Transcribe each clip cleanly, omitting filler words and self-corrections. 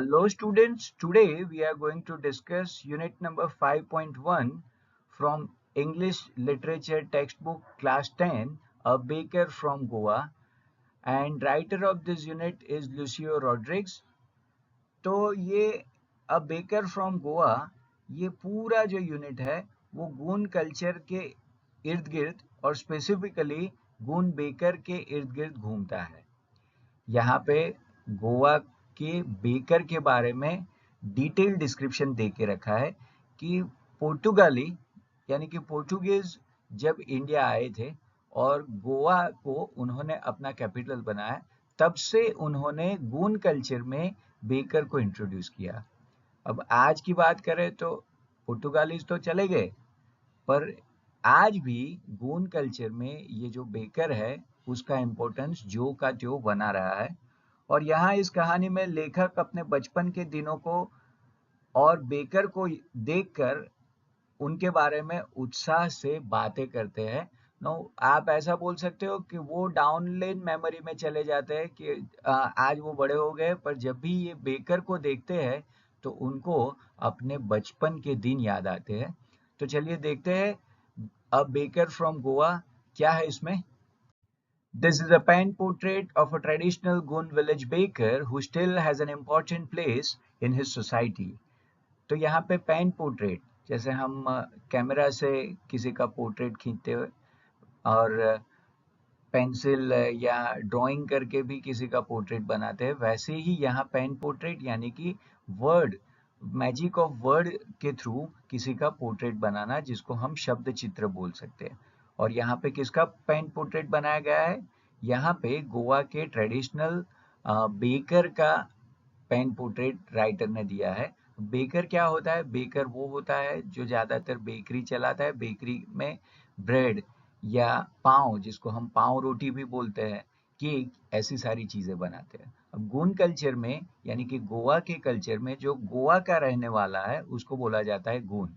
Hello students, today we are going to discuss unit number 5.1 from English Literature textbook class 10, A Baker from Goa, and writer of this unit is Lucio Rodriguez. तो ये a baker from Goa, ये पूरा जो unit है वो goon culture के इर्द गिर्द और स्पेसिफिकली गून बेकर के इर्द गिर्द घूमता है। यहाँ पे गोवा के बेकर के बारे में डिटेल डिस्क्रिप्शन दे के रखा है कि पुर्तगाली यानी कि पोर्टुगीज जब इंडिया आए थे और गोवा को उन्होंने अपना कैपिटल बनाया, तब से उन्होंने गून कल्चर में बेकर को इंट्रोड्यूस किया। अब आज की बात करें तो पुर्तगालीज तो चले गए, पर आज भी गून कल्चर में ये जो बेकर है उसका इम्पोर्टेंस जो का त्यों बना रहा है। और यहाँ इस कहानी में लेखक अपने बचपन के दिनों को और बेकर को देखकर उनके बारे में उत्साह से बातें करते हैं। नो, आप ऐसा बोल सकते हो कि वो डाउनलाइन मेमोरी में चले जाते हैं कि आज वो बड़े हो गए, पर जब भी ये बेकर को देखते हैं तो उनको अपने बचपन के दिन याद आते हैं। तो चलिए देखते हैं अ बेकर फ्रॉम गोवा क्या है इसमें। This is a pen portrait of a traditional Goon village baker who still has an important place in his society. तो यहाँ पे पेन पोर्ट्रेट, जैसे हम कैमरा से किसी का पोर्ट्रेट खींचते हुए और पेंसिल या ड्राइंग करके भी किसी का पोर्ट्रेट बनाते हैं, वैसे ही यहाँ पेन पोर्ट्रेट यानी कि वर्ड, मैजिक ऑफ वर्ड के थ्रू किसी का पोर्ट्रेट बनाना, जिसको हम शब्द चित्र बोल सकते हैं। और यहाँ पे किसका पेन पोर्ट्रेट बनाया गया है? यहाँ पे गोवा के ट्रेडिशनल बेकर का पेन पोर्ट्रेट राइटर ने दिया है। बेकर क्या होता है? बेकर वो होता है जो ज़्यादातर बेकरी चलाता है, बेकरी में ब्रेड या पाव, जिसको हम पाव रोटी भी बोलते हैं, केक, ऐसी सारी चीज़ें बनाते हैं। अब गून कल्चर में यानी कि गोवा के कल्चर में जो गोवा का रहने वाला है उसको बोला जाता है गून।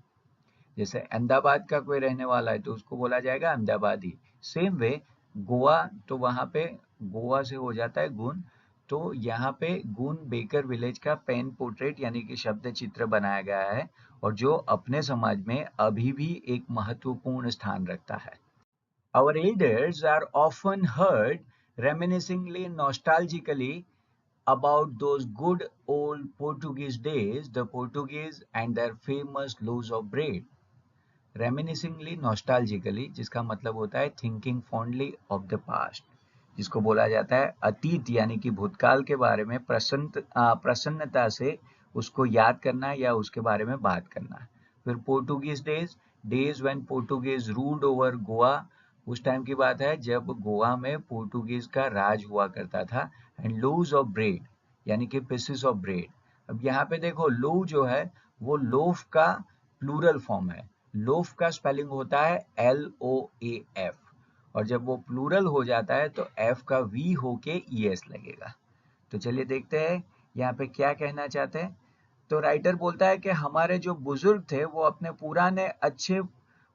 जैसे अहमदाबाद का कोई रहने वाला है तो उसको बोला जाएगा अहमदाबादी। सेम वे गोवा, तो वहाँ पे गोवा से हो जाता है गून। तो यहाँ पे गून बेकर विलेज का पेन पोर्ट्रेट यानी कि शब्द चित्र बनाया गया है और जो अपने समाज में अभी भी एक महत्वपूर्ण स्थान रखता है। Our elders are often heard reminiscingly nostalgically about those good old Portuguese days, the Portuguese and their famous loaves of bread. Reminiscingly nostalgically, जिसका मतलब होता है thinking fondly of the past, जिसको बोला जाता है अतीत यानी कि भूतकाल के बारे में प्रसन्नता से उसको याद करना या उसके बारे में बात करना। फिर Portuguese days, days when Portuguese ruled over Goa, उस टाइम की बात है जब गोवा में पोर्टुगीज का राज हुआ करता था। एंड लोव्स ऑफ ब्रेड यानी कि पीसेस ऑफ ब्रेड। अब यहाँ पे देखो, लोव जो है वो लोफ का प्लूरल फॉर्म है। लोफ का स्पेलिंग होता है LOAF, और जब वो प्लूरल हो जाता है तो F का V होके ES लगेगा। तो चलिए देखते हैं यहाँ पे क्या कहना चाहते हैं। तो राइटर बोलता है कि हमारे जो बुजुर्ग थे वो अपने पुराने अच्छे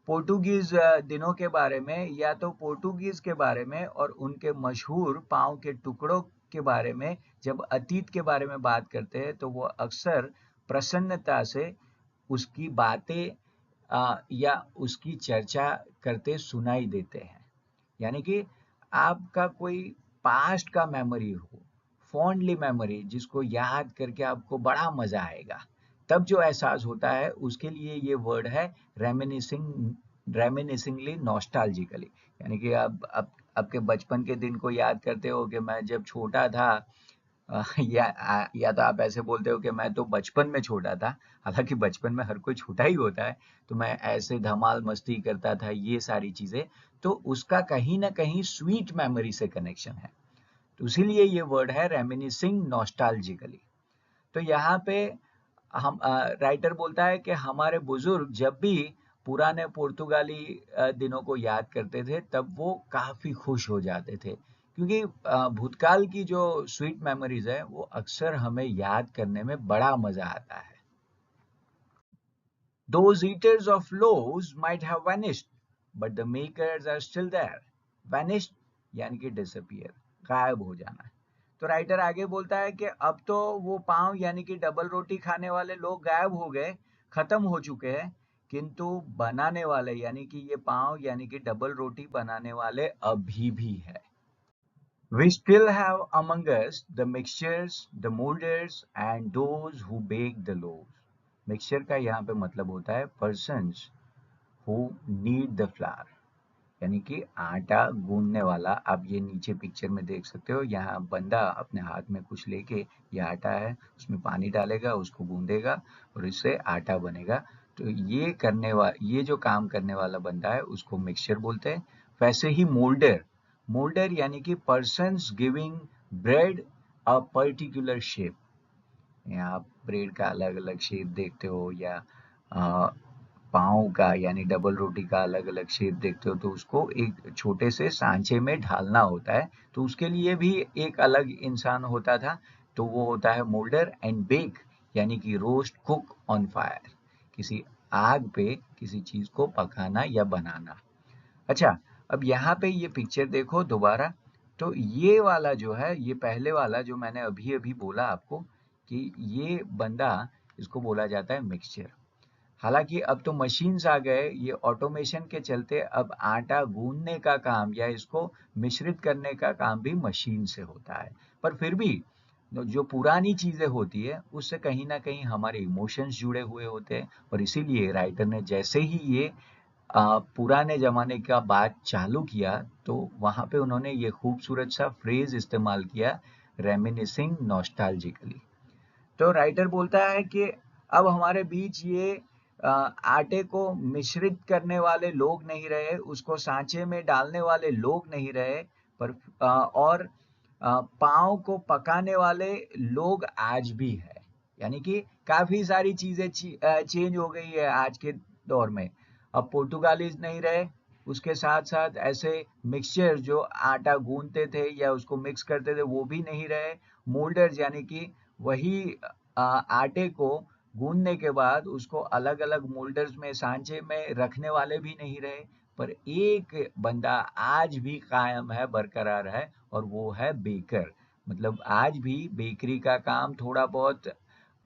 पोर्टुगीज दिनों के बारे में या तो पोर्टुगीज के बारे में और उनके मशहूर पाँव के टुकड़ों के बारे में जब अतीत के बारे में बात करते हैं तो वो अक्सर प्रसन्नता से उसकी बातें या उसकी चर्चा करते सुनाई देते हैं। यानी कि आपका कोई पास्ट का मेमोरी हो, फॉन्डली मेमोरी, जिसको याद करके आपको बड़ा मजा आएगा, तब जो एहसास होता है उसके लिए ये वर्ड है रेमिनिसिंगली नॉस्टैल्जिकली। यानी कि आप आपके बचपन के दिन को याद करते हो कि मैं जब छोटा था, या तो आप ऐसे बोलते हो कि मैं तो बचपन में छोटा था, हालांकि बचपन में हर कोई छोटा ही होता है, तो मैं ऐसे धमाल मस्ती करता था, ये सारी चीजें, तो उसका कहीं ना कहीं स्वीट मेमोरी से कनेक्शन है। तो इसीलिए ये वर्ड है रेमिनिसिंग नॉस्टैल्जिकली। तो यहाँ पे हम राइटर बोलता है कि हमारे बुजुर्ग जब भी पुराने पुर्तगाली दिनों को याद करते थे तब वो काफी खुश हो जाते थे, क्योंकि भूतकाल की जो स्वीट मेमोरीज है वो अक्सर हमें याद करने में बड़ा मजा आता है। Those eaters of loaves might have vanished, but the makers are still there. Vanished यानी कि disappear, गायब हो जाना। तो राइटर आगे बोलता है कि अब तो वो पाँव यानी कि डबल रोटी खाने वाले लोग गायब हो गए, खत्म हो चुके हैं, किंतु बनाने वाले यानी कि ये पाँव यानी कि डबल रोटी बनाने वाले अभी भी है. We still have among us the mixtures, the molders and those who bake the loaves. Mixture का यहाँ पे मतलब होता है persons who knead the flour. यानी कि आटा गूंदने वाला. आप ये नीचे पिक्चर में देख सकते हो, यहाँ बंदा अपने हाथ में कुछ लेके, ये आटा है, उसमें पानी डालेगा, उसको गूंदेगा और इससे आटा बनेगा. तो ये जो काम करने वाला बंदा है उसको मिक्सचर बोलते हैं. वैसे ही मोल्डर यानी कि persons giving bread a particular shape. यहाँ आप ब्रेड का अलग अलग शेप देखते हो, या पाँव का यानी डबल रोटी का अलग अलग शेप देखते हो, तो उसको एक छोटे से सांचे में ढालना होता है. तो उसके लिए भी एक अलग इंसान होता था, तो वो होता है मोल्डर. एंड बेक यानी कि रोस्ट, कुक ऑन फायर, किसी आग पे किसी चीज को पकाना या बनाना. अच्छा, अब यहाँ पे ये पिक्चर देखो दोबारा. तो ये वाला जो है, ये पहले वाला जो मैंने अभी अभी बोला आपको कि ये बंदा, इसको बोला जाता है मिक्सचर. हालांकि अब तो मशीन्स आ गए, ये ऑटोमेशन के चलते अब आटा गूंदने का काम या इसको मिश्रित करने का काम भी मशीन से होता है. पर फिर भी जो पुरानी चीजें होती है उससे कहीं ना कहीं हमारे इमोशंस जुड़े हुए होते हैं. और इसीलिए राइटर ने जैसे ही ये पुराने जमाने का बात चालू किया, तो वहां पे उन्होंने ये खूबसूरत सा फ्रेज इस्तेमाल किया, रेमिनिसिंग नॉस्टैल्जिकली. तो राइटर बोलता है कि अब हमारे बीच ये आटे को मिश्रित करने वाले लोग नहीं रहे, उसको सांचे में डालने वाले लोग नहीं रहे, पर और पाँव को पकाने वाले लोग आज भी है. यानी कि काफी सारी चीजें चेंज हो गई है आज के दौर में. अब पुर्तगालीज नहीं रहे, उसके साथ साथ ऐसे मिक्सचर जो आटा गूंदते थे या उसको मिक्स करते थे वो भी नहीं रहे. मोल्डर्स यानी कि वही आटे को गूंदने के बाद उसको अलग अलग मोल्डर्स में, सांचे में रखने वाले भी नहीं रहे. पर एक बंदा आज भी कायम है, बरकरार है, और वो है बेकर. मतलब आज भी बेकरी का काम थोड़ा बहुत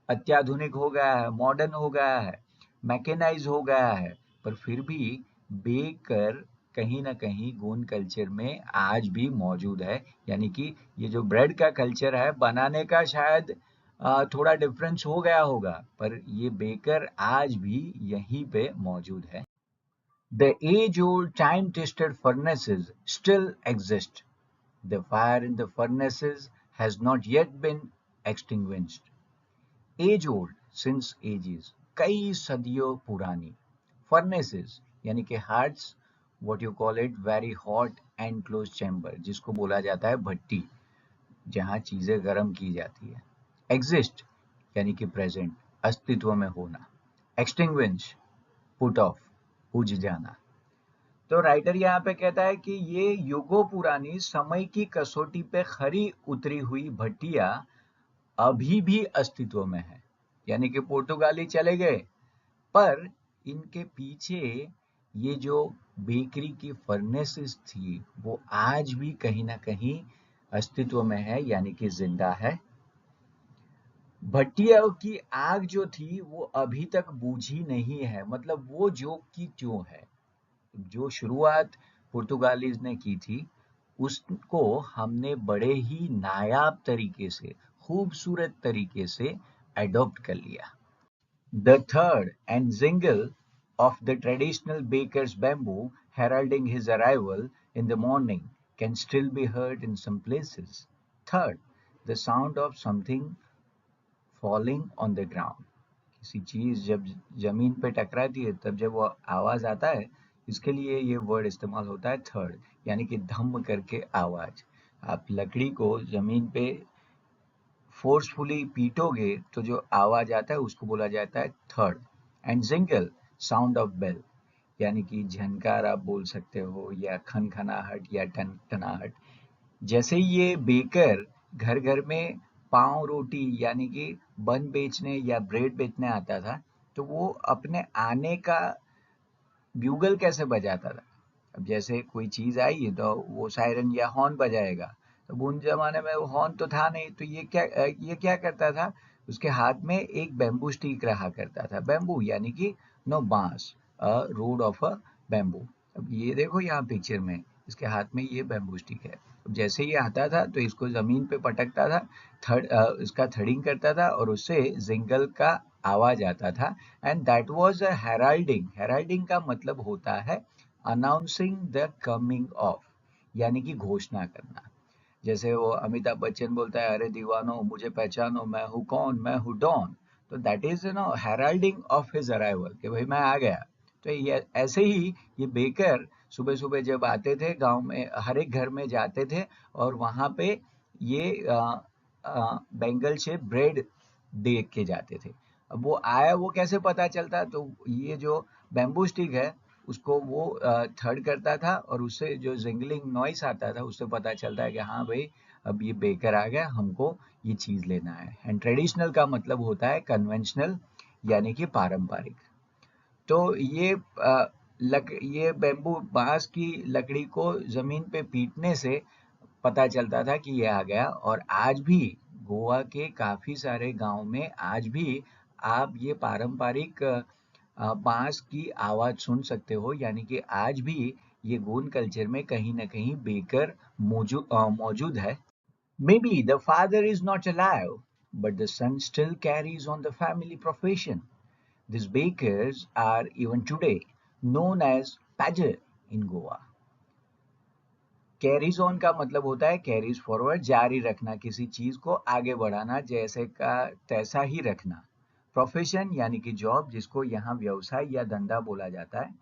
अत्याधुनिक हो गया है, मॉडर्न हो गया है, मैकेनाइज हो गया है, पर फिर भी बेकर कहीं ना कहीं गोंद कल्चर में आज भी मौजूद है. यानी कि ये जो ब्रेड का कल्चर है, बनाने का शायद थोड़ा डिफरेंस हो गया होगा, पर ये बेकर आज भी यहीं पे मौजूद है. The age-old time-tested furnaces still exist. The fire in the furnaces has not yet been extinguished. Age old since ages, कई सदियों पुरानी. फर्नेसेस यानी कि hearts, what you call it, very hot and close chamber, जिसको बोला जाता है भट्टी, जहाँ चीजें गर्म की जाती है. एग्जिस्ट यानी कि प्रेजेंट, अस्तित्व में होना. एक्सटिंग्विश, पुट ऑफ, बुझ जाना. तो राइटर यहाँ पे कहता है कि ये युगों पुरानी समय की कसौटी पे खरी उतरी हुई भट्टियां अभी भी अस्तित्व में है. यानी कि पुर्तगाली चले गए, पर इनके पीछे ये जो बेकरी की फर्नेसेस थी वो आज भी कहीं ना कहीं अस्तित्व में है, यानी कि जिंदा है. भट्टियों की आग जो थी वो अभी तक बूझी नहीं है. मतलब वो जो की त्यों है. जो शुरुआत पुर्तगालीज ने की थी उसको हमने बड़े ही नायाब तरीके से, खूबसूरत तरीके से अडॉप्ट कर लिया. The third and jingle of the traditional baker's bamboo heralding his arrival in the morning can still be heard in some places. Third, the sound of something falling on the ground. किसी चीज जब जमीन पे टकराती है तब जब वो आवाज आता है, इसके लिए ये वर्ड इस्तेमाल होता है थर्ड, यानी कि धम करके आवाज. आप लकड़ी को जमीन पे फोर्सफुली पीटोगे तो जो आवाज आता है उसको बोला जाता है third. And jingle, sound of bell, यानी कि झनकार आप बोल सकते हो, या खनखनाहट या टनटनाहट. जैसे ये बेकर घर घर में पाव रोटी यानी कि बन बेचने या ब्रेड बेचने आता था, तो वो अपने आने का ब्यूगल कैसे बजाता था. अब जैसे कोई चीज आई है तो वो सायरन या हॉर्न बजाएगा, तो उन जमाने में वो हॉर्न तो था नहीं, तो ये क्या करता था, उसके हाथ में एक बैम्बू स्टिक रहा करता था। बैम्बू यानी कि नो बांस, अ रोड ऑफ अ बैम्बू। अब ये देखो यहाँ पिक्चर में इसके हाथ में ये बैम्बू स्टिक है। अब जैसे ये आता था तो इसको जमीन पे पटकता था, इसका थ्रेडिंग करता था और उससे जिंगल का आवाज आता था। And that was a heralding. Heralding का मतलब होता है अनाउंसिंग द कमिंग ऑफ, यानी कि घोषणा करना। जैसे वो अमिताभ बच्चन बोलता है, अरे दीवानो मुझे पहचानो, मैं हूँ कौन, मैं हूँ डॉन। तो that is heralding of his arrival, कि भाई मैं आ गया। तो ये ऐसे ही ये बेकर सुबह सुबह जब आते थे गांव में, हर एक घर में जाते थे और वहां पे ये बैंगल से ब्रेड दे के जाते थे। अब वो आया, वो कैसे पता चलता, तो ये जो बैम्बू स्टिक है उसको वो थर्ड करता था और उससे जो जिंगलिंग नॉइस आता था उससे पता चलता है कि हाँ भाई अब ये बेकर आ गया, हमको ये चीज लेना है। एंड ट्रेडिशनल का मतलब होता है कन्वेंशनल, यानी कि पारंपरिक। तो ये बैम्बू बांस की लकड़ी को जमीन पे पीटने से पता चलता था कि ये आ गया। और आज भी गोवा के काफी सारे गांव में आज भी आप ये पारंपरिक बांस की आवाज सुन सकते हो, यानी कि आज भी ये गोंड कल्चर में कहीं ना कहीं बेकर मौजूद है। Maybe the father is not alive, but the son still carries on the family profession. These bakers are even today known as pager in Goa. Carries on का मतलब होता है कैरीज फॉरवर्ड, जारी रखना, किसी चीज को आगे बढ़ाना, जैसे का तैसा ही रखना। प्रोफेशन यानी कि जॉब, जिसको यहाँ व्यवसाय या धंधा बोला जाता है।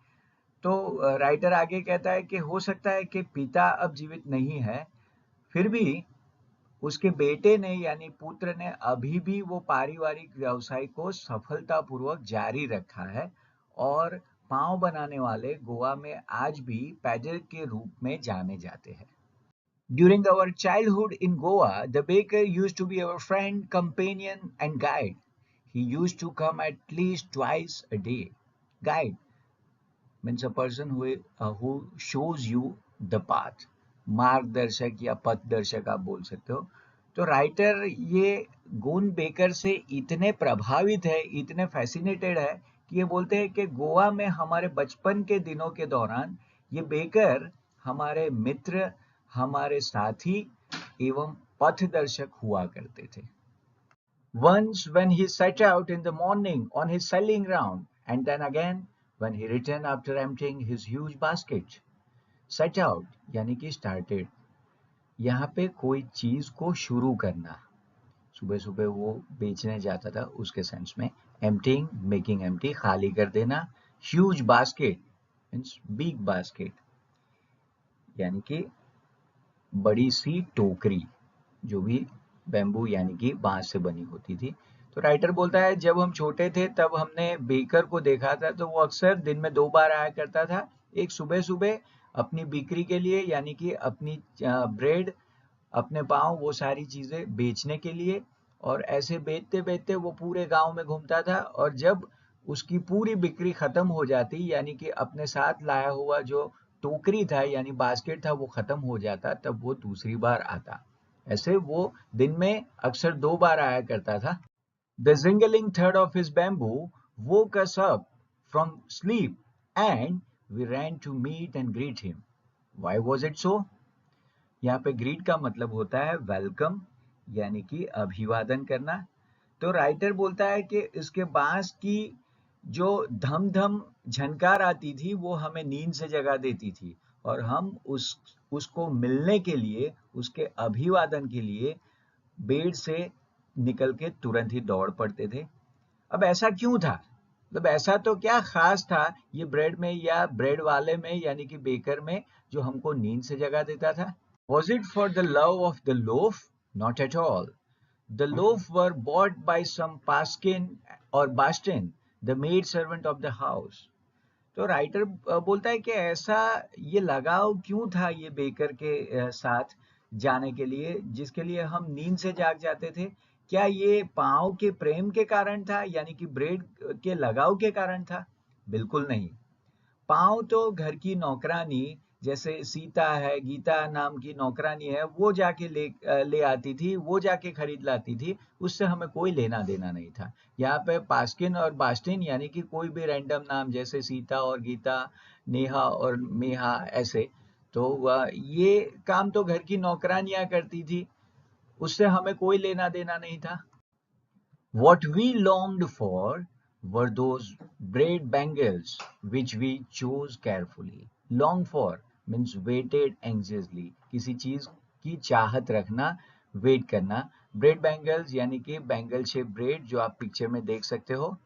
तो राइटर आगे कहता है कि हो सकता है कि पिता अब जीवित नहीं है, फिर भी उसके बेटे ने यानी पुत्र ने अभी भी वो पारिवारिक व्यवसाय को सफलतापूर्वक जारी रखा है। और पांव बनाने वाले गोवा में आज भी पैडल के रूप में जाने जाते हैं। During our childhood in Goa, the baker used to be our friend, companion, and guide. He used to come at least twice a day. Guide means a person who shows you the path. मार्गदर्शक या पथदर्शक आप बोल सकते हो। तो writer ये गोन baker से इतने प्रभावित है, इतने फैसिनेटेड है कि ये बोलते हैं कि गोवा में हमारे बचपन के दिनों के दौरान ये बेकर हमारे मित्र, हमारे साथी एवं पथदर्शक हुआ करते थे। Once when he set out in the morning on his selling round, and then again when he returned after emptying his huge basket. Set out यानी कि started, यहाँ पे कोई चीज को शुरू करना। सुबह सुबह वो बेचने जाता था उसके सेंस में। emptying making empty, खाली कर देना। huge basket means big basket, यानी कि बड़ी सी टोकरी, जो भी बैम्बू यानी कि बांस से बनी होती थी। तो राइटर बोलता है जब हम छोटे थे तब हमने बेकर को देखा था, तो वो अक्सर दिन में 2 बार आया करता था। एक सुबह सुबह अपनी बिक्री के लिए, यानी कि अपनी ब्रेड, अपने पाँव, वो सारी चीजें बेचने के लिए। और ऐसे बेचते बेचते वो पूरे गांव में घूमता था, और जब उसकी पूरी बिक्री खत्म हो जाती, यानी कि अपने साथ लाया हुआ जो टोकरी था यानी बास्केट था वो खत्म हो जाता, तब वो दूसरी बार आता। ऐसे वो दिन में अक्सर 2 बार आया करता था। The jingling thud of his bamboo woke us up from sleep and we ran to meet and greet him. Why was it so? यहाँ पे ग्रीट का मतलब होता है वेलकम, यानी कि अभिवादन करना। तो राइटर बोलता है कि इसके बांस की जो धम धम झनकार आती थी वो हमें नींद से जगा देती थी, और हम उसको मिलने के लिए, उसके अभिवादन के लिए बेड से निकल के तुरंत ही दौड़ पड़ते थे। अब ऐसा क्यों था, मतलब ऐसा तो क्या खास था ये ब्रेड में या ब्रेड वाले में यानी कि बेकर में, जो हमको नींद से जगा देता था? Was it for the love of the loaf? Not at all. The loaf were bought by some Paskin or Bastin, the maid servant of the house. तो राइटर बोलता है कि ऐसा ये लगाव क्यों था ये बेकर के साथ जाने के लिए, जिसके लिए हम नींद से जाग जाते थे? क्या ये पाँव के प्रेम के कारण था, यानी कि ब्रेड के लगाव के कारण था? बिल्कुल नहीं। पाँव तो घर की नौकरानी जैसे सीता है, गीता नाम की नौकरानी है, वो जाके ले आती थी, वो जाके खरीद लाती थी, उससे हमें कोई लेना देना नहीं था। यहाँ पे पास्किन और बास्टिन यानी कि कोई भी रैंडम नाम जैसे सीता और गीता, नेहा और मेहा ऐसे, तो ये काम तो घर की नौकरानियां करती थी, उससे हमें कोई लेना देना नहीं था। What we longed for were those braid bangles which we chose carefully. Long for means waited anxiously. किसी चीज की चाहत रखना, वेट करना। ब्रेड बैंगल्स यानी कि बैंगल शेप ब्रेड जो आप पिक्चर में देख सकते हो।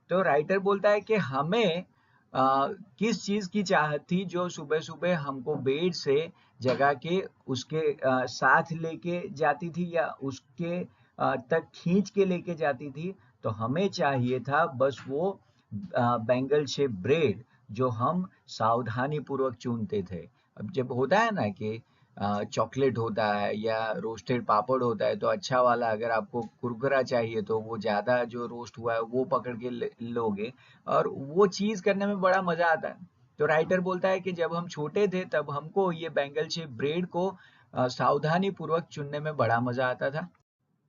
तो राइटर बोलता है कि हमें किस चीज की चाहत थी जो सुबह सुबह हमको बेड से जगा के उसके साथ लेके जाती थी या उसके तक खींच के लेके जाती थी। तो हमें चाहिए था बस वो बैंगल शेप ब्रेड जो हम सावधानी पूर्वक चुनते थे। अब जब होता है ना कि चॉकलेट होता है या रोस्टेड पापड़ होता है, तो अच्छा वाला अगर आपको कुरकुरा चाहिए तो वो ज्यादा जो रोस्ट हुआ है वो पकड़ के लोगे, और वो चीज करने में बड़ा मजा आता है। तो राइटर बोलता है कि जब हम छोटे थे तब हमको ये बैंगल शेप ब्रेड को सावधानी पूर्वक चुनने में बड़ा मजा आता था।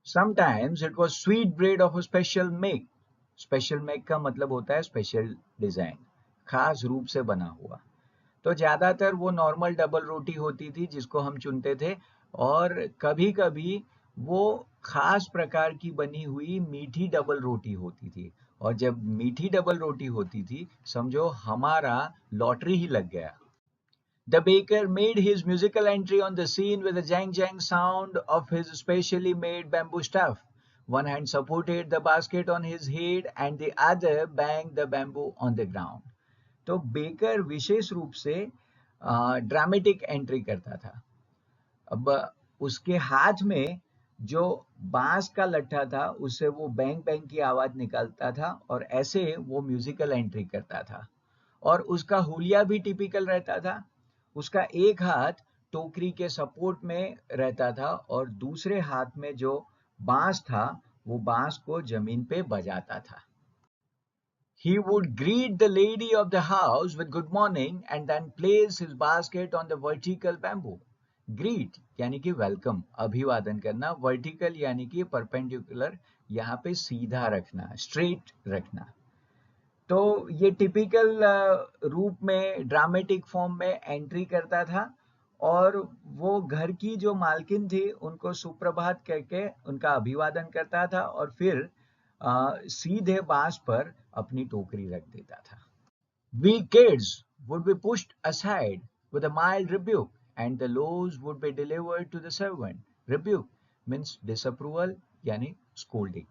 Sometimes it was sweet bread of a special make. Special make का मतलब होता है स्पेशल डिजाइन, खास रूप से बना हुआ। तो ज्यादातर वो नॉर्मल डबल रोटी होती थी जिसको हम चुनते थे, और कभी कभी वो खास प्रकार की बनी हुई मीठी डबल रोटी होती थी। और जब मीठी डबल रोटी होती थी, समझो हमारा लॉटरी ही लग गया। The baker made his musical entry on the scene with a jang jang sound of his specially made bamboo staff. One hand supported the basket on his head and the other banged the bamboo on the ground. तो baker विशेष रूप से dramatic entry करता था। अब उसके हाथ में जो बांस का लट्ठा था उससे वो बैंग बैंग की आवाज निकालता था, और ऐसे वो म्यूजिकल एंट्री करता था। और उसका हुलिया भी टिपिकल रहता था। उसका एक हाथ टोकरी के सपोर्ट में रहता था और दूसरे हाथ में जो बांस था वो बांस को जमीन पे बजाता था। He would greet the lady of the house with good morning and then place his basket on the vertical bamboo. Greet यानी कि वेलकम, अभिवादन करना। वर्टिकल यानी कि परपेंडिकुलर, यहाँ पे सीधा रखना, स्ट्रेट रखना। तो ये टिपिकल रूप में ड्रामेटिक फॉर्म में एंट्री करता था, और वो घर की जो मालकिन थी उनको सुप्रभात करके उनका अभिवादन करता था और फिर सीधे बांस पर अपनी टोकरी रख देता था। We kids would be pushed aside with a mild rebuke, and the loaves would be delivered to the servant. Rebuke means disapproval यानी scolding।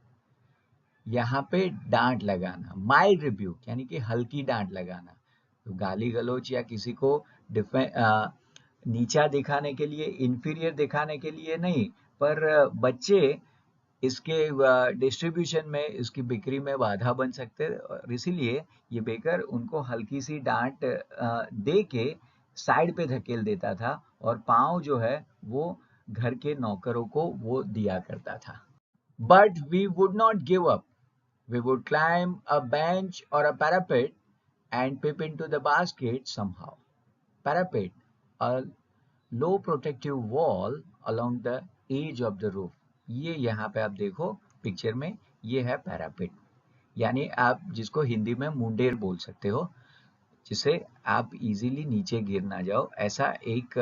यहाँ पे डांट लगाना, माइल्ड रिब्यूक यानी कि हल्की डांट लगाना। तो गाली गलौज या किसी को नीचा दिखाने के लिए, इंफीरियर दिखाने के लिए नहीं, पर बच्चे इसके डिस्ट्रीब्यूशन में, इसकी बिक्री में बाधा बन सकते हैं, और इसीलिए ये बेकर उनको हल्की सी डांट दे के साइड पे धकेल देता था, और पाँव जो है वो घर के नौकरों को वो दिया करता था। But we would not give up. We would climb a bench or a parapet and peep into the basket somehow. Parapet, a low protective wall along the edge of the roof. ये यहाँ पे आप देखो picture में, ये है parapet, यानी आप जिसको हिंदी में मुंडेर बोल सकते हो, जिससे आप इजीली नीचे गिर ना जाओ, ऐसा एक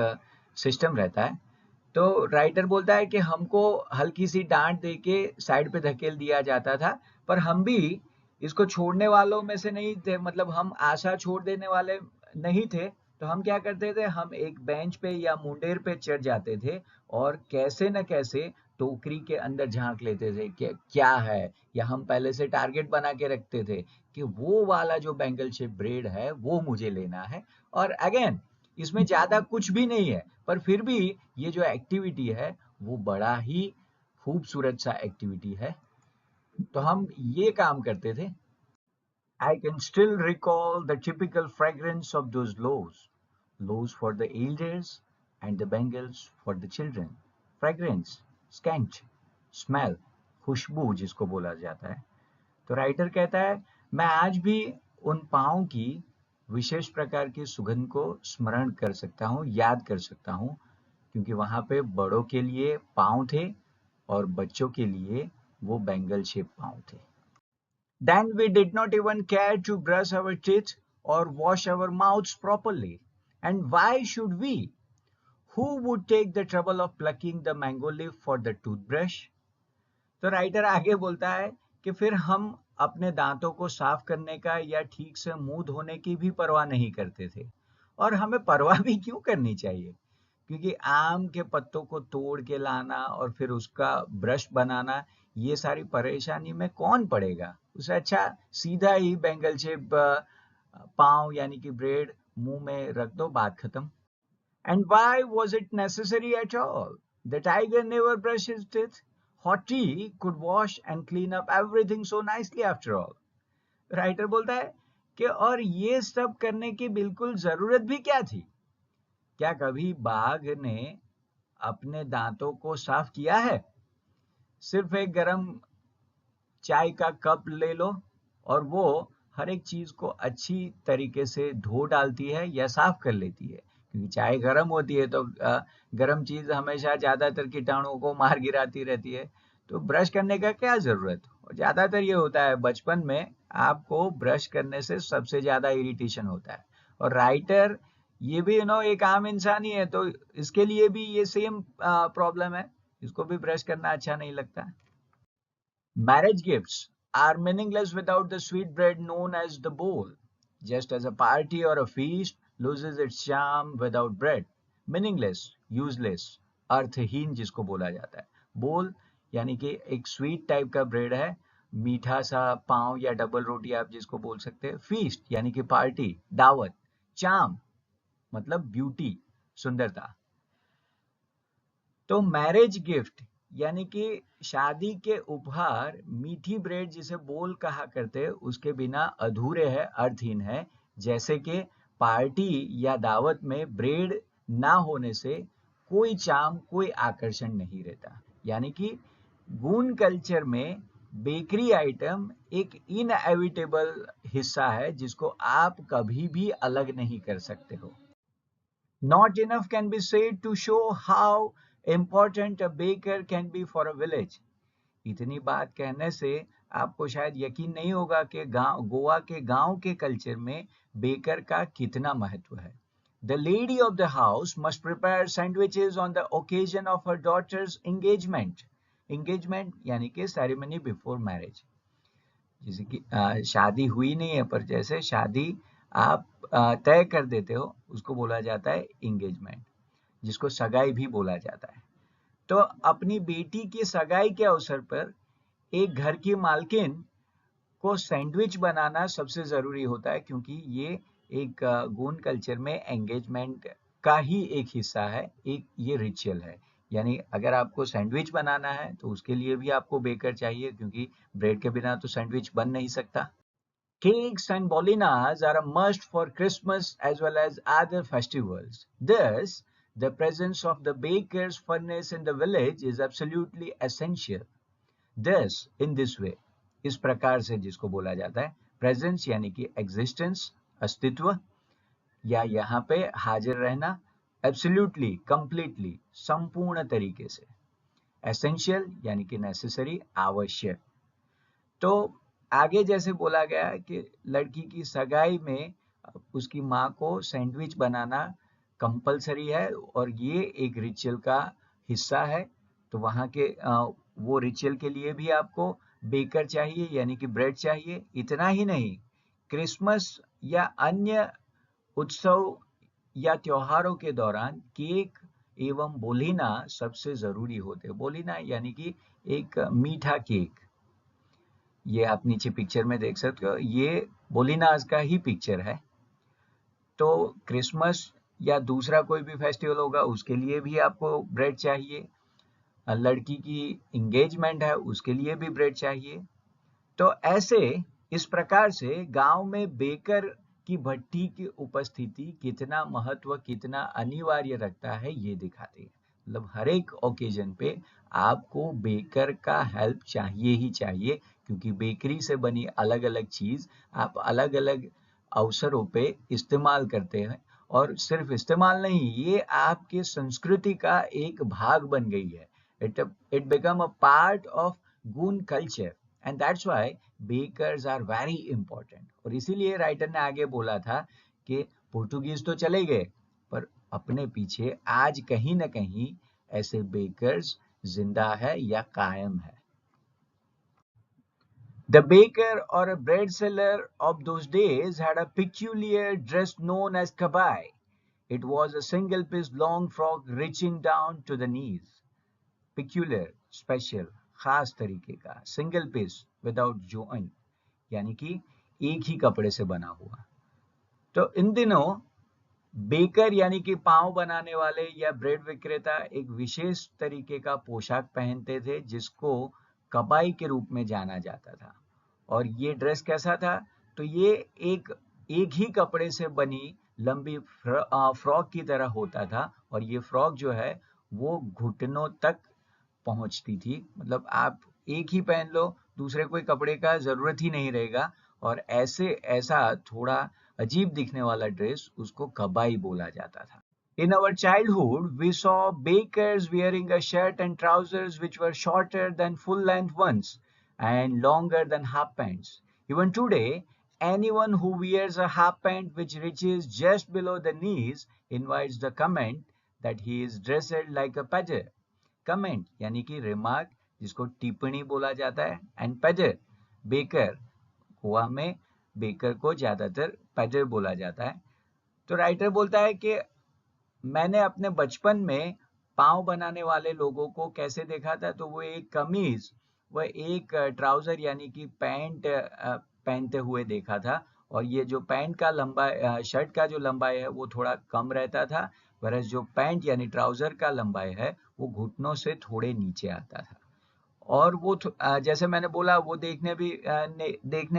सिस्टम रहता है। तो राइटर बोलता है कि हमको हल्की सी डांट देके साइड पे धकेल दिया जाता था, पर हम भी इसको छोड़ने वालों में से नहीं थे, मतलब हम आशा छोड़ देने वाले नहीं थे। तो हम क्या करते थे, हम एक बेंच पे या मुंडेर पे चढ़ जाते थे और कैसे न कैसे टोकरी के अंदर झांक लेते थे कि क्या है, या हम पहले से टारगेट बना के रखते थे कि वो वाला जो बैंगल शेप ब्रेड है वो मुझे लेना है। और अगेन इसमें ज्यादा कुछ भी नहीं है, पर फिर भी ये जो एक्टिविटी है वो बड़ा ही खूबसूरत सा एक्टिविटी है। तो हम ये काम करते थे। I can still recall the typical fragrance of those loaves. Loaves for the elders and the bangles for the children. Fragrance, scent, smell, खुशबू जिसको बोला जाता है। तो राइटर कहता है, मैं आज भी उन पाँव की विशेष प्रकार की सुगंध को स्मरण कर सकता हूँ, याद कर सकता हूँ, क्योंकि वहाँ पे बड़ों के लिए पाँव थे और बच्चों के लिए वो बैंगल शेप पाँव थे। Then we did not even care to brush our teeth or wash our mouths properly. And why should we? Who would take the trouble of plucking the mango leaf for the toothbrush? तो writer आगे बोलता है कि फिर हम अपने दांतों को साफ करने का या ठीक से मुंह धोने की भी परवाह नहीं करते थे, और हमें परवाह भी क्यों करनी चाहिए, क्योंकि आम के पत्तों को तोड़ के लाना और फिर उसका ब्रश बनाना, ये सारी परेशानी में कौन पड़ेगा। उससे अच्छा सीधा ही बैंगल शेप पाँव यानी कि ब्रेड मुंह में रख दो, बात खत्म। And why was it necessary at all? The tiger never brushed his teeth. Hottie could wash and clean up everything so nicely after all. Writer बोलता है कि और ये सब करने की बिल्कुल जरूरत भी क्या थी? क्या कभी बाघ ने अपने दांतों को साफ किया है? सिर्फ एक गरम चाय का कप ले लो और वो हर एक चीज को अच्छी तरीके से धो डालती है या साफ कर लेती है, क्योंकि चाय गर्म होती है तो गर्म चीज हमेशा ज्यादातर कीटाणुओं को मार गिराती रहती है। तो ब्रश करने का क्या जरूरत, और ज्यादातर ये होता है बचपन में आपको ब्रश करने से सबसे ज्यादा इरिटेशन होता है, और राइटर ये भी एक आम इंसान ही है, तो इसके लिए भी ये सेम प्रॉब्लम है, इसको भी ब्रश करना अच्छा नहीं लगता। Marriage gifts are meaningless without the sweet bread known as the bowl, just as a party or a feast loses its charm without bread. Meaningless, useless, अर्थहीन जिसको बोला जाता है। बोल यानी कि एक स्वीट टाइप का ब्रेड है, मीठा सा पाव या डबल रोटी आप जिसको बोल सकते हैं। फीस्ट यानी कि पार्टी, दावत। चार्म मतलब ब्यूटी, सुंदरता। तो मैरिज गिफ्ट यानी कि शादी के उपहार मीठी ब्रेड जिसे बोल कहा करते हैं उसके बिना अधूरे है, अर्थहीन है। जैसे कि पार्टी या दावत में ब्रेड ना होने से कोई चाम, कोई आकर्षण नहीं रहता। यानी कि गून कल्चर में बेकरी आइटम एक इनएविटेबल हिस्सा है जिसको आप कभी भी अलग नहीं कर सकते हो। Not enough can be said to show how important a baker can be for a village. इतनी बात कहने से आपको शायद यकीन नहीं होगा कि गोवा के गांव के कल्चर में बेकर का कितना महत्व है। The lady of the house must prepare sandwiches on the occasion of her daughter's engagement. Engagement यानी कि ceremony before marriage. जैसे कि शादी हुई नहीं है पर जैसे शादी आप तय कर देते हो उसको बोला जाता है इंगेजमेंट, जिसको सगाई भी बोला जाता है। तो अपनी बेटी की सगाई के अवसर पर एक घर की मालकिन को सैंडविच बनाना सबसे जरूरी होता है, क्योंकि ये एक गोंड कल्चर में एंगेजमेंट का ही एक हिस्सा है, एक ये रिचुअल है। यानी अगर आपको सैंडविच बनाना है तो उसके लिए भी आपको बेकर चाहिए, क्योंकि ब्रेड के बिना तो सैंडविच बन नहीं सकता। Cakes and bolinas are a must for Christmas as well as other festivals. Thus, the presence of the baker's furnace in the village is absolutely essential. Thus, in this way, इस प्रकार से जिसको बोला जाता है presence यानी कि existence, अस्तित्व, या यहाँ पे हाजिर रहना, absolutely, completely, संपूर्ण तरीके से, essential यानी कि necessary, आवश्यक। तो आगे जैसे बोला गया कि लड़की की सगाई में उसकी माँ को सैंडविच बनाना कंपलसरी है और ये एक रिचुअल का हिस्सा है। तो वहाँ के वो रिचुअल के लिए भी आपको बेकर चाहिए यानी कि ब्रेड चाहिए। इतना ही नहीं, क्रिसमस या अन्य उत्सव या त्योहारों के दौरान केक एवं बोलिना सबसे जरूरी होते हैं। बोलिना यानी कि एक मीठा केक, ये आप नीचे पिक्चर में देख सकते हो, ये बोलिनाज का ही पिक्चर है। तो क्रिसमस या दूसरा कोई भी फेस्टिवल होगा उसके लिए भी आपको ब्रेड चाहिए, लड़की की इंगेजमेंट है उसके लिए भी ब्रेड चाहिए। तो ऐसे इस प्रकार से गांव में बेकर की भट्टी की उपस्थिति कितना महत्व, कितना अनिवार्य रखता है ये दिखाती है। मतलब हर एक ओकेजन पे आपको बेकर का हेल्प चाहिए ही चाहिए, क्योंकि बेकरी से बनी अलग अलग चीज आप अलग अलग अवसरों पे इस्तेमाल करते हैं, और सिर्फ इस्तेमाल नहीं, ये आपके संस्कृति का एक भाग बन गई है। It become a part of Goan culture, and that's why bakers are very important. और इसीलिए राइटर ने आगे बोला था कि पोर्टुगीज तो चले गए, पर अपने पीछे आज कहीं ना कहीं ऐसे बेकर्स जिंदा है या कायम है। The baker or a bread seller of those days had a peculiar dress known as kabai. It was a single piece long frock reaching down to the knees. Peculiar, special, खास तरीके का, single piece without joint, यानी कि एक ही कपड़े से बना हुआ। तो इन दिनों बेकर यानी कि पाव बनाने वाले या ब्रेड विक्रेता एक विशेष तरीके का पोशाक पहनते थे जिसको कबाई के रूप में जाना जाता था। और ये ड्रेस कैसा था? तो ये एक एक ही कपड़े से बनी लंबी फ्रॉक की तरह होता था, और ये फ्रॉक जो है वो घुटनों तक पहुंचती थी। मतलब आप एक ही पहन लो, दूसरे कोई कपड़े का जरूरत ही नहीं रहेगा। और ऐसा थोड़ा अजीब दिखने वाला ड्रेस उसको कबाई बोला जाता था। In our childhood, we saw bakers wearing a shirt and trousers which were shorter than full length ones and longer than half pants. Even today, anyone who wears a half pant which reaches just below the knees invites the comment that he is dressed like a pager. Comment यानी कि remark, जिसको टिप्पणी बोला जाता है, and pager baker, Goa में baker को ज्यादातर पैजर बोला जाता है। तो राइटर बोलता है कि मैंने अपने बचपन में पाव बनाने वाले लोगों को कैसे देखा था, तो वो एक कमीज, वह एक ट्राउजर यानी कि पैंट पहनते हुए देखा था। और ये जो पैंट का लंबा शर्ट का जो लंबाई है वो थोड़ा कम रहता था, वरस जो पैंट यानी ट्राउजर का लंबाई है वो घुटनों से थोड़े नीचे आता था। और वो जैसे मैंने बोला वो देखने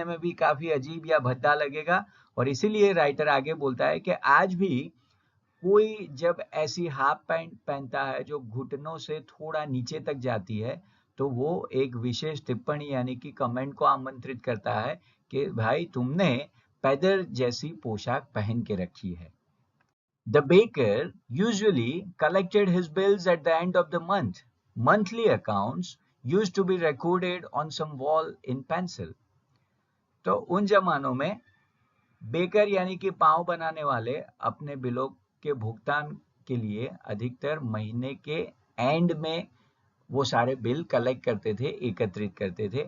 में भी काफी अजीब या भद्दा लगेगा। और इसीलिए राइटर आगे बोलता है कि आज भी कोई जब ऐसी हाफ पैंट पहनता है जो घुटनों से थोड़ा नीचे तक जाती है, तो वो एक विशेष टिप्पणी यानी कि कमेंट को आमंत्रित करता है कि भाई तुमने पैदल जैसी पोशाक पहन के रखी है। The baker usually collected his bills at the end of the month. Monthly accounts used to be recorded on some wall in pencil. तो उन जमानों में बेकर यानी कि पाव बनाने वाले अपने बिलों के भुगतान के लिए अधिकतर महीने के एंड में वो सारे बिल कलेक्ट करते थे, एकत्रित करते थे।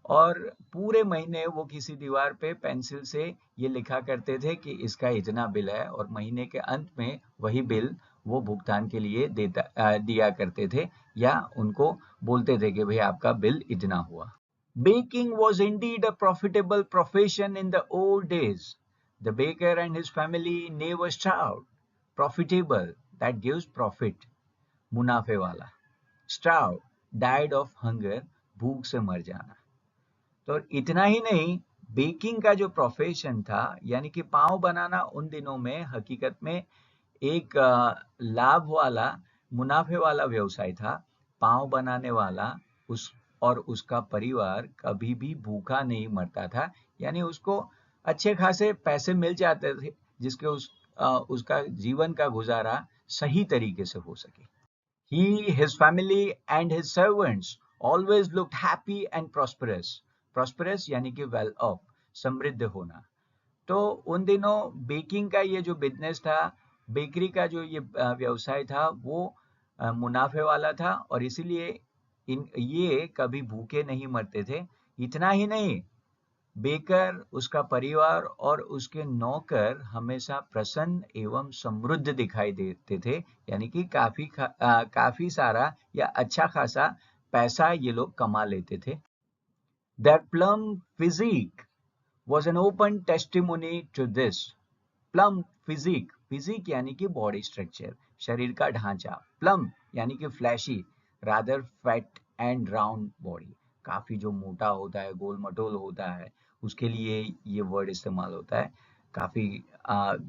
और पूरे महीने वो किसी दीवार पे पेंसिल से ये लिखा करते थे कि इसका इतना बिल है, और महीने के अंत में वही बिल वो भुगतान के लिए दिया करते थे, या उनको बोलते थे कि भाई आपका बिल इतना हुआ। Baking was indeed a profitable profession in the old days. The baker and his family never starved. Profitable, that gives profit, मुनाफे वाला। Starved, died of hunger, भूख से मर जाना। तो इतना ही नहीं, बेकिंग का जो प्रोफेशन था यानी कि पाव बनाना उन दिनों में हकीकत में एक लाभ वाला, मुनाफे वाला व्यवसाय था। पाव बनाने वाला उस और उसका परिवार कभी भी भूखा नहीं मरता था, यानी उसको अच्छे खासे पैसे मिल जाते थे जिसके उसका जीवन का गुजारा सही तरीके से हो सके। He, his family and his servants always looked happy and prosperous. Prosperous यानी कि well off, समृद्ध होना। तो उन दिनों बेकिंग का ये जो बिजनेस था, बेकरी का जो ये व्यवसाय था, वो मुनाफे वाला था, और इसीलिए ये कभी भूखे नहीं मरते थे। इतना ही नहीं, बेकर, उसका परिवार और उसके नौकर हमेशा प्रसन्न एवं समृद्ध दिखाई देते थे, यानी कि काफी सारा या अच्छा खासा पैसा ये लोग कमा लेते थे। Their plump physique was an open testimony to this. Plump physique, physique यानी कि बॉडी स्ट्रक्चर, शरीर का ढांचा। Plump यानी कि flashy, rather fat and round body, काफी जो मोटा होता है, गोल मटोल होता है, उसके लिए ये वर्ड इस्तेमाल होता है। काफी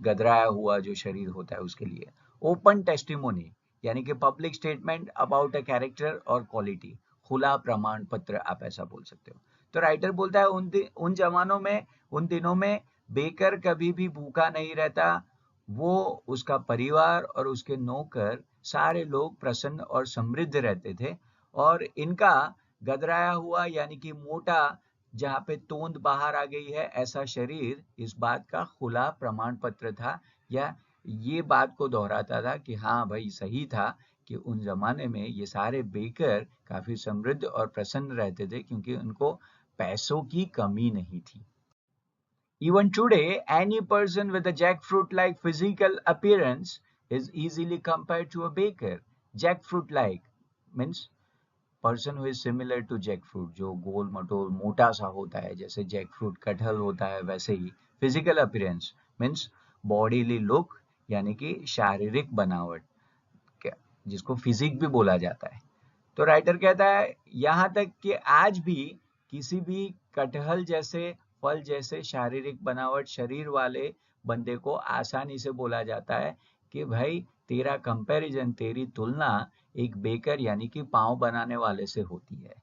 गदराया हुआ जो शरीर होता है उसके लिए। ओपन टेस्टिमोनी यानी कि public statement about a character और क्वालिटी, खुला प्रमाण पत्र आप ऐसा बोल सकते हो। तो राइटर बोलता है उन दिनों में बेकर कभी भी भूखा नहीं रहता। वो, उसका परिवार और उसके नौकर सारे लोग प्रसन्न और समृद्ध रहते थे। और इनका गदराया हुआ यानी कि मोटा, जहाँ पे तोंद बाहर आ गई है, ऐसा शरीर इस बात का खुला प्रमाण पत्र था, या ये बात को दोहराता था कि हाँ भाई सही था कि उन जमाने में ये सारे बेकर काफी समृद्ध और प्रसन्न रहते थे क्योंकि उनको पैसों की कमी नहीं थी। Even today, any person with a jackfruit-like physical appearance is easily compared to a baker. Jackfruit-like means person who is similar to jackfruit, जो गोल मटोल मोटा सा होता है, जैसे jackfruit कटहल होता है वैसे ही। Physical appearance means bodily look, यानी कि शारीरिक बनावट, जिसको फिजिक भी बोला जाता है। तो राइटर कहता है यहाँ तक कि आज भी किसी भी कटहल जैसे फल जैसे शारीरिक बनावट शरीर वाले बंदे को आसानी से बोला जाता है कि भाई तेरा कंपैरिजन, तेरी तुलना एक बेकर यानी कि पाव बनाने वाले से होती है।